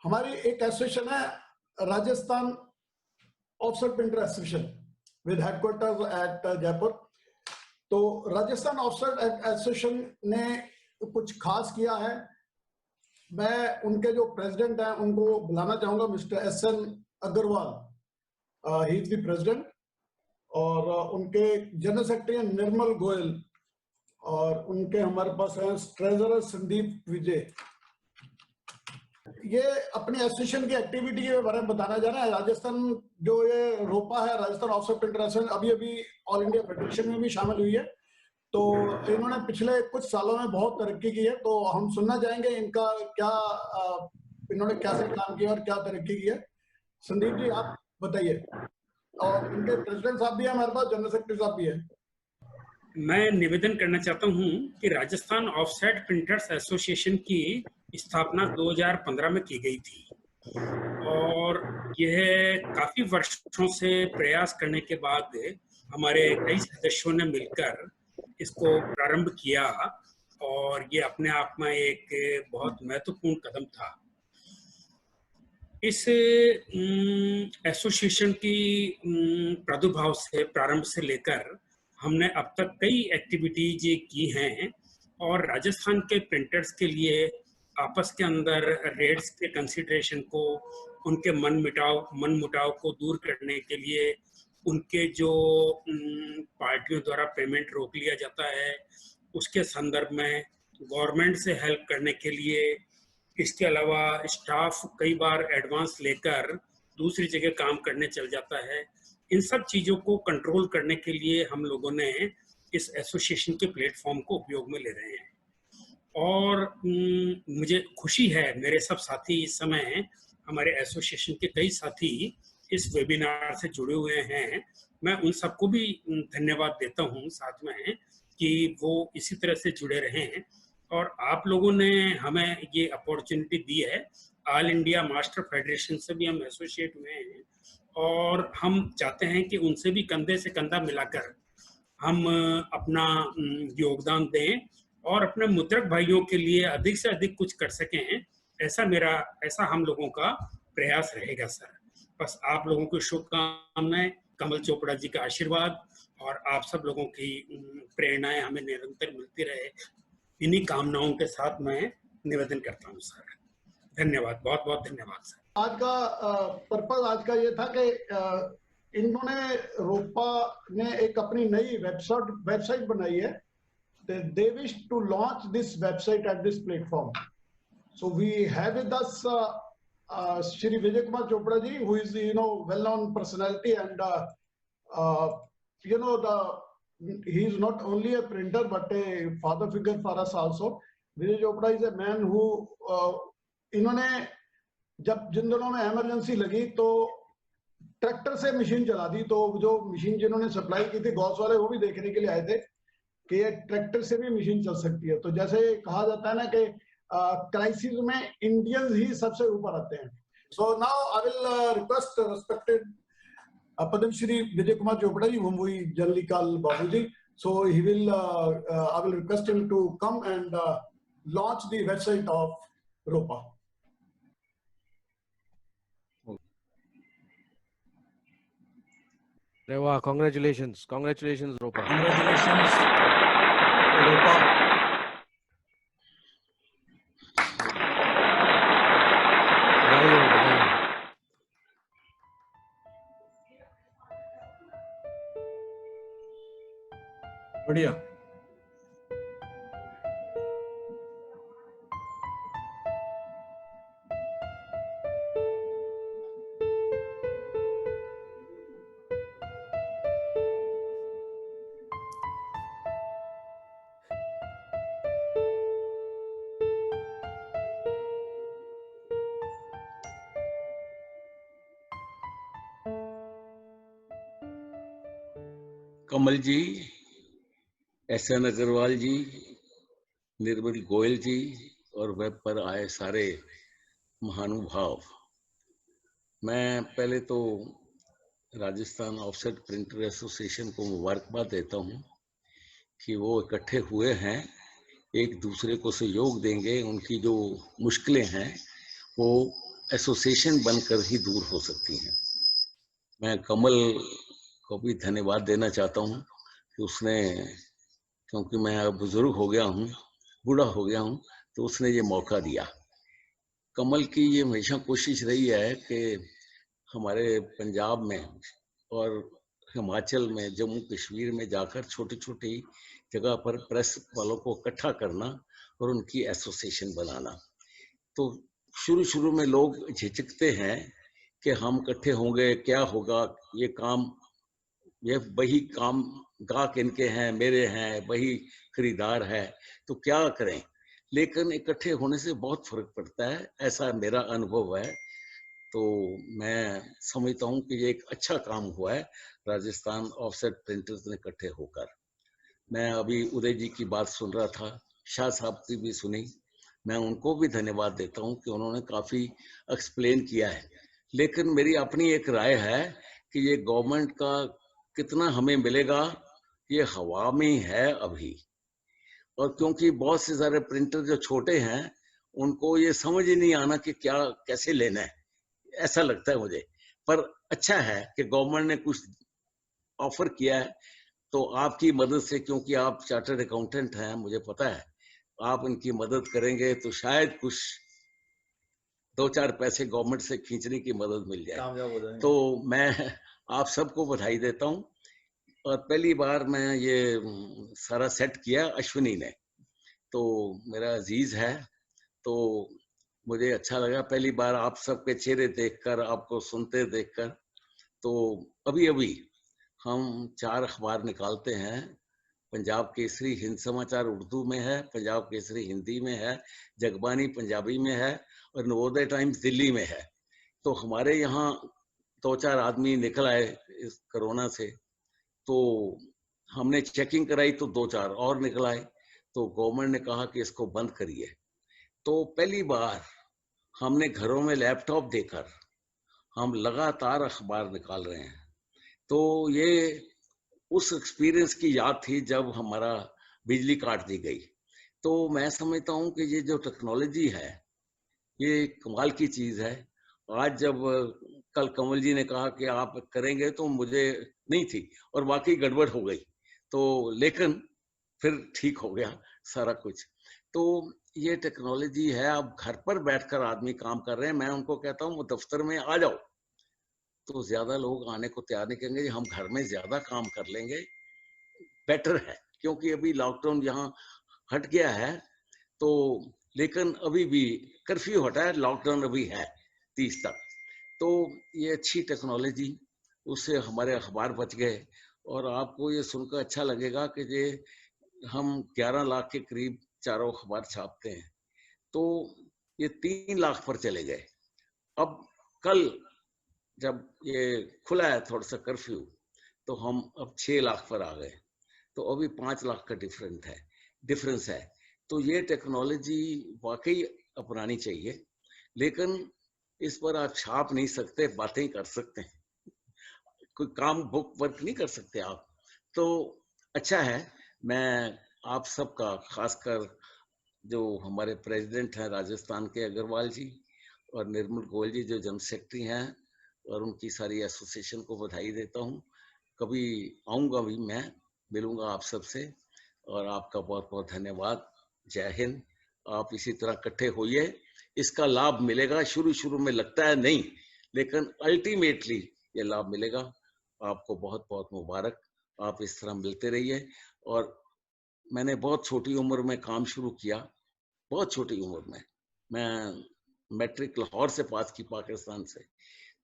हमारी एक एसोसिएशन है, Rajasthan offset printer association with headquarters at Jaipur. तो राजस्थान ऑफसेट एसोसिएशन ने कुछ खास किया है। मैं उनके जो प्रेसिडेंट हैं उनको बुलाना चाहूंगा, mister S N. Agarwal, he is the president, और उनके जनरल सेक्रेटरी हैं निर्मल गोयल, और उनके हमारे पास हैं ट्रेजरर संदीप विजय। ये अपनी एसोसिएशन की एक्टिविटी के बारे में बताना जा रहा है। राजस्थान जो ये रोपा है, राजस्थान ऑफसेट प्रिंटर एसोसिएशन, अभी ऑल इंडिया फेडरेशन में भी शामिल हुई है। तो इन्होंने पिछले कुछ सालों में बहुत तरक्की की है। तो हम सुनना चाहेंगे इनका क्या इन्होंने कैसे काम किया और क्या तरक्की की है। संदीप जी, आप बताइए। और इनके प्रेसिडेंट साहब भी है हमारे पास, जनरल सेक्रेटरी साहब भी है। मैं निवेदन करना चाहता हूं कि राजस्थान ऑफसेट प्रिंटर्स एसोसिएशन की स्थापना 2015 में की गई थी, और यह काफी वर्षों से प्रयास करने के बाद हमारे कई सदस्यों ने मिलकर इसको प्रारंभ किया, और ये अपने आप में एक बहुत महत्वपूर्ण कदम था। इस एसोसिएशन की प्रादुर्भाव से प्रारंभ से लेकर हमने अब तक कई एक्टिविटीज की हैं, और राजस्थान के प्रिंटर्स के लिए आपस के अंदर रेट्स के कंसिडरेशन को, उनके मन मुटाव को दूर करने के लिए, उनके जो पार्टियों द्वारा पेमेंट रोक लिया जाता है उसके संदर्भ में गवर्नमेंट से हेल्प करने के लिए, इसके अलावा स्टाफ कई बार एडवांस लेकर दूसरी जगह काम करने चल जाता है, इन सब चीज़ों को कंट्रोल करने के लिए हम लोगों ने इस एसोसिएशन के प्लेटफॉर्म को उपयोग में ले रहे हैं। और मुझे खुशी है, मेरे सब साथी इस समय, हमारे एसोसिएशन के कई साथी इस वेबिनार से जुड़े हुए हैं। मैं उन सबको भी धन्यवाद देता हूं साथ में, कि वो इसी तरह से जुड़े रहें। और आप लोगों ने हमें ये अपॉर्चुनिटी दी है। ऑल इंडिया मास्टर फेडरेशन से भी हम एसोसिएट हुए हैं, और हम चाहते हैं कि उनसे भी कंधे से कंधा मिलाकर हम अपना योगदान दें और अपने मुद्रक भाइयों के लिए अधिक से अधिक कुछ कर सकें। ऐसा हम लोगों का प्रयास रहेगा सर। बस आप लोगों की शुभकामनाएं, कमल चोपड़ा जी का आशीर्वाद और आप सब लोगों की प्रेरणाएं हमें निरंतर मिलती रहे, इन्हीं कामनाओं के साथ मैं निवेदन करता हूं सर। धन्यवाद, बहुत बहुत धन्यवाद सर। आज का पर्पज आज का ये था कि इन्होंने रोपा ने एक अपनी नई वेबसाइट बनाई है। They wish to launch this website at this platform. So we have with us Shri Vijay Kumar Chopra ji, who is well-known personality, and he is not only a printer but a father figure for us also. Vijay Chopra is a man who इन्होंने जब जिन दिनों में emergency लगी तो tractor से machine चला दी। तो जो मशीन जिन्होंने सप्लाई की थी गॉस वाले, वो भी देखने के लिए आए थे कि ये ट्रैक्टर से भी मशीन चल सकती है। तो जैसे कहा जाता है ना कि क्राइसिस में इंडियंस ही सबसे ऊपर आते हैं। So now I will request respected Padmashri Vijay Kumar Chopra ji, whom we generally call Babuji. So he will I will request him to come and launch the website of ROPA. Wow, congratulations ROPA. Congratulations ROPA. बढ़िया। कमल जी, SN. Agarwal जी, निर्मल गोयल जी और web पर आए सारे महानुभाव, मैं पहले तो Rajasthan offset printer association को मुबारकबाद देता हूं कि वो इकट्ठे हुए हैं, एक दूसरे को सहयोग देंगे, उनकी जो मुश्किलें हैं वो एसोसिएशन बनकर ही दूर हो सकती हैं। मैं कमल को भी धन्यवाद देना चाहता हूँ कि उसने, क्योंकि मैं अब बुजुर्ग हो गया हूँ, बूढ़ा हो गया हूँ, तो उसने ये मौका दिया। कमल की ये हमेशा कोशिश रही है कि हमारे पंजाब में और हिमाचल में, जम्मू कश्मीर में जाकर छोटी छोटी जगह पर प्रेस वालों को इकट्ठा करना और उनकी एसोसिएशन बनाना। तो शुरू शुरू में लोग झिझकते हैं कि हम इकट्ठे होंगे, क्या होगा, ये काम, ये वही काम, गाहक इनके हैं, मेरे हैं, वही खरीदार है, तो क्या करें। लेकिन इकट्ठे होने से बहुत फर्क पड़ता है, ऐसा मेरा अनुभव है। तो मैं समझता हूँ कि ये एक अच्छा काम हुआ है राजस्थान ऑफसेट प्रिंटर्स ने इकट्ठे होकर। मैं अभी उदय जी की बात सुन रहा था, शाह साहब की भी सुनी, मैं उनको भी धन्यवाद देता हूँ कि उन्होंने काफी एक्सप्लेन किया है। लेकिन मेरी अपनी एक राय है कि ये गवर्नमेंट का कितना हमें मिलेगा, ये हवा में है अभी। और क्योंकि बहुत से सारे प्रिंटर जो छोटे हैं, उनको ये समझ ही नहीं आना कि क्या कैसे लेना है, ऐसा लगता है मुझे। पर अच्छा है कि गवर्नमेंट ने कुछ ऑफर किया है, तो आपकी मदद से, क्योंकि आप चार्टर्ड अकाउंटेंट हैं, मुझे पता है, आप इनकी मदद करेंगे तो शायद कुछ 2-4 पैसे गवर्नमेंट से खींचने की मदद मिल जाए। तो मैं आप सबको बधाई देता हूँ। और पहली बार मैं ये सारा सेट किया अश्विनी ने, तो मेरा अजीज है, तो मुझे अच्छा लगा पहली बार आप सबके चेहरे देखकर, आपको सुनते देखकर। तो अभी अभी हम 4 अखबार निकालते हैं। पंजाब केसरी हिंद समाचार उर्दू में है, पंजाब केसरी हिंदी में है, जगबानी पंजाबी में है और नवोदय टाइम्स दिल्ली में है। तो हमारे यहाँ 2-4 आदमी निकल आए इस कोरोना से, तो हमने चेकिंग कराई तो 2-4 और निकल आए। तो गवर्नमेंट ने कहा कि इसको बंद करिए। तो पहली बार हमने घरों में लैपटॉप देकर हम लगातार अखबार निकाल रहे हैं। तो ये उस एक्सपीरियंस की याद थी जब हमारा बिजली काट दी गई। तो मैं समझता हूँ कि ये जो टेक्नोलॉजी है, ये कमाल की चीज है। आज जब कल कमल जी ने कहा कि आप करेंगे, तो मुझे नहीं थी और वाकई गड़बड़ हो गई, तो लेकिन फिर ठीक हो गया सारा कुछ। तो ये टेक्नोलॉजी है, अब घर पर बैठकर आदमी काम कर रहे हैं। मैं उनको कहता हूँ वो दफ्तर में आ जाओ, तो ज्यादा लोग आने को तैयार नहीं करेंगे, हम घर में ज्यादा काम कर लेंगे, बेटर है। क्योंकि अभी लॉकडाउन यहाँ हट गया है, तो लेकिन अभी भी कर्फ्यू हटा है, लॉकडाउन अभी है 30 तक। तो ये अच्छी टेक्नोलॉजी, उससे हमारे अखबार बच गए। और आपको ये सुनकर अच्छा लगेगा कि ये हम 11 लाख के करीब चारों अखबार छापते हैं, तो ये 3 लाख पर चले गए। अब कल जब ये खुला है थोड़ा सा कर्फ्यू, तो हम अब 6 लाख पर आ गए। तो अभी 5 लाख का डिफरेंस है। तो ये टेक्नोलॉजी वाकई अपनानी चाहिए, लेकिन इस पर आप छाप नहीं सकते, बातें कर सकते हैं, कोई काम बुक वर्क नहीं कर सकते आप। तो अच्छा है। मैं आप सबका, खासकर जो हमारे प्रेसिडेंट हैं राजस्थान के अग्रवाल जी और निर्मल गोयल जी जो जनरल सेक्रेटरी हैं, और उनकी सारी एसोसिएशन को बधाई देता हूँ। कभी आऊँगा भी, मैं मिलूंगा आप सबसे, और आपका बहुत बहुत धन्यवाद। जय हिंद। आप इसी तरह इकट्ठे होइए, इसका लाभ मिलेगा। शुरू शुरू में लगता है नहीं, लेकिन अल्टीमेटली ये लाभ मिलेगा। आपको बहुत बहुत मुबारक, आप इस तरह मिलते रहिए। और मैंने बहुत छोटी उम्र में काम शुरू किया, बहुत छोटी उम्र में। मैं मैट्रिक लाहौर से पास की, पाकिस्तान से।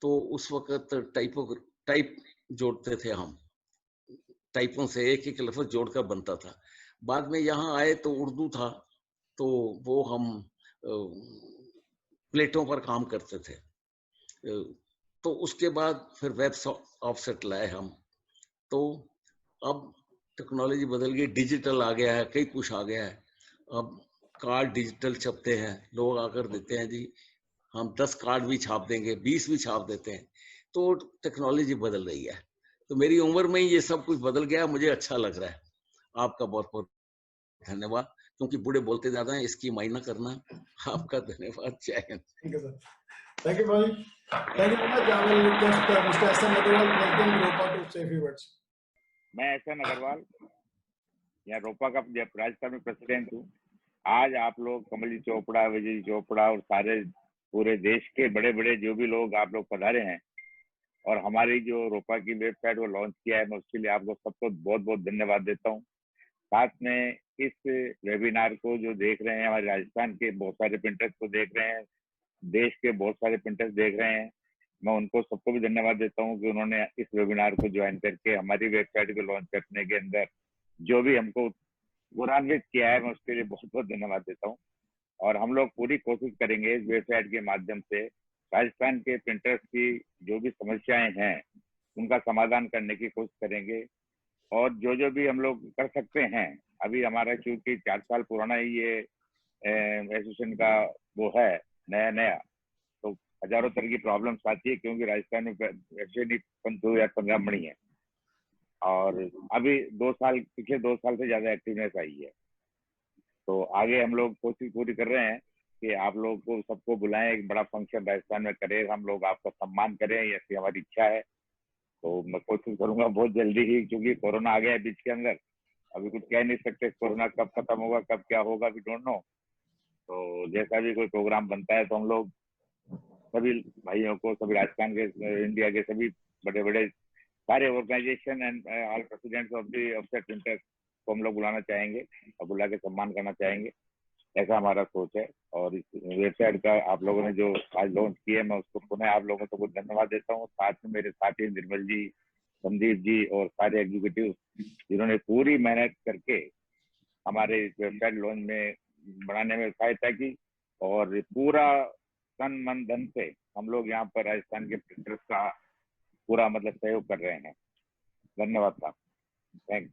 तो उस वक्त टाइप जोड़ते थे हम, टाइपों से एक एक लफ्ज जोड़कर बनता था। बाद में यहाँ आए तो उर्दू था, तो वो हम प्लेटों पर काम करते थे। तो उसके बाद फिर वेब ऑफसेट लाए हम। तो अब टेक्नोलॉजी बदल गई, डिजिटल आ गया है, कई कुछ आ गया है। अब कार्ड डिजिटल छपते हैं, लोग आकर देते हैं जी हम 10 कार्ड भी छाप देंगे, 20 भी छाप देते हैं। तो टेक्नोलॉजी बदल रही है। तो मेरी उम्र में ही ये सब कुछ बदल गया, मुझे अच्छा लग रहा है। आपका बहुत बहुत धन्यवाद, क्योंकि बूढ़े बोलते ज्यादा हैं, इसकी मायना करना। आपका धन्यवाद। जय Hind. Thank you sir. Thank you, Bhavi. Thank you very much. I will request Mr. S.N. Agarwal, President Ropa, to say a few words. मैं एसएन अग्रवाल यहाँ रोपा का राजस्थान में प्रेसिडेंट हूँ। आज आप लोग कमल जी चोपड़ा, विजय जी चोपड़ा और सारे पूरे देश के बड़े बड़े जो भी लोग आप लोग पधारे हैं और हमारी जो रोपा की वेबसाइट वो लॉन्च किया है, मैं उसके लिए आप लोग सबको बहुत बहुत धन्यवाद देता हूँ। साथ में इस वेबिनार को जो देख रहे हैं, हमारे राजस्थान के बहुत सारे प्रिंटर्स को देख रहे हैं, देश के बहुत सारे प्रिंटर्स देख रहे हैं, मैं उनको सबको भी धन्यवाद देता हूँ कि उन्होंने इस वेबिनार को ज्वाइन करके हमारी वेबसाइट को लॉन्च करने के अंदर जो भी हमको गौरवान्वित किया है, मैं उसके लिए बहुत बहुत धन्यवाद देता हूँ। और हम लोग पूरी कोशिश करेंगे इस वेबसाइट के माध्यम से राजस्थान के प्रिंटर्स की जो भी समस्याएं हैं उनका समाधान करने की कोशिश करेंगे और जो भी हम लोग कर सकते हैं। अभी हमारा चूंकि 4 साल पुराना ही ये एसोसिएशन का वो है नया, तो हजारों तरह की प्रॉब्लम्स आती है क्योंकि राजस्थान में एसोसिएशन 2015 बनी है और अभी पिछले 2 साल से ज्यादा एक्टिवनेस आई है। तो आगे हम लोग कोशिश पूरी कर रहे हैं कि आप लोग को सबको बुलाएं, एक बड़ा फंक्शन राजस्थान में करें, हम लोग आपका सम्मान करें, ऐसी हमारी इच्छा है। तो मैं कोशिश करूंगा बहुत जल्दी ही, क्योंकि कोरोना आ गया है बीच के अंदर, अभी कुछ कह नहीं सकते कोरोना कब खत्म होगा कब क्या होगा, वी डोंट नो। तो जैसा भी कोई प्रोग्राम बनता है तो हम लोग सभी भाइयों को, सभी राजस्थान के, इंडिया के सभी बड़े बड़े सारे organisation and all presidents of the offset printers को हम लोग बुलाना चाहेंगे और बुला के सम्मान करना चाहेंगे, ऐसा हमारा सोच है। और इस वेबसाइट का आप लोगों ने जो आज लॉन्च किया है, मैं उसको पुनः आप लोगों को बहुत धन्यवाद देता हूँ। साथ में मेरे साथी निर्मल जी, संदीप जी और सारे एग्जीक्यूटिव जिन्होंने पूरी मेहनत करके हमारे इस वेबसाइट लॉन्च में बनाने में सहायता की और पूरा तन मन धन से हम लोग यहाँ पर राजस्थान के प्रिंटर्स का पूरा मतलब सहयोग कर रहे हैं। धन्यवाद साहब, थैंक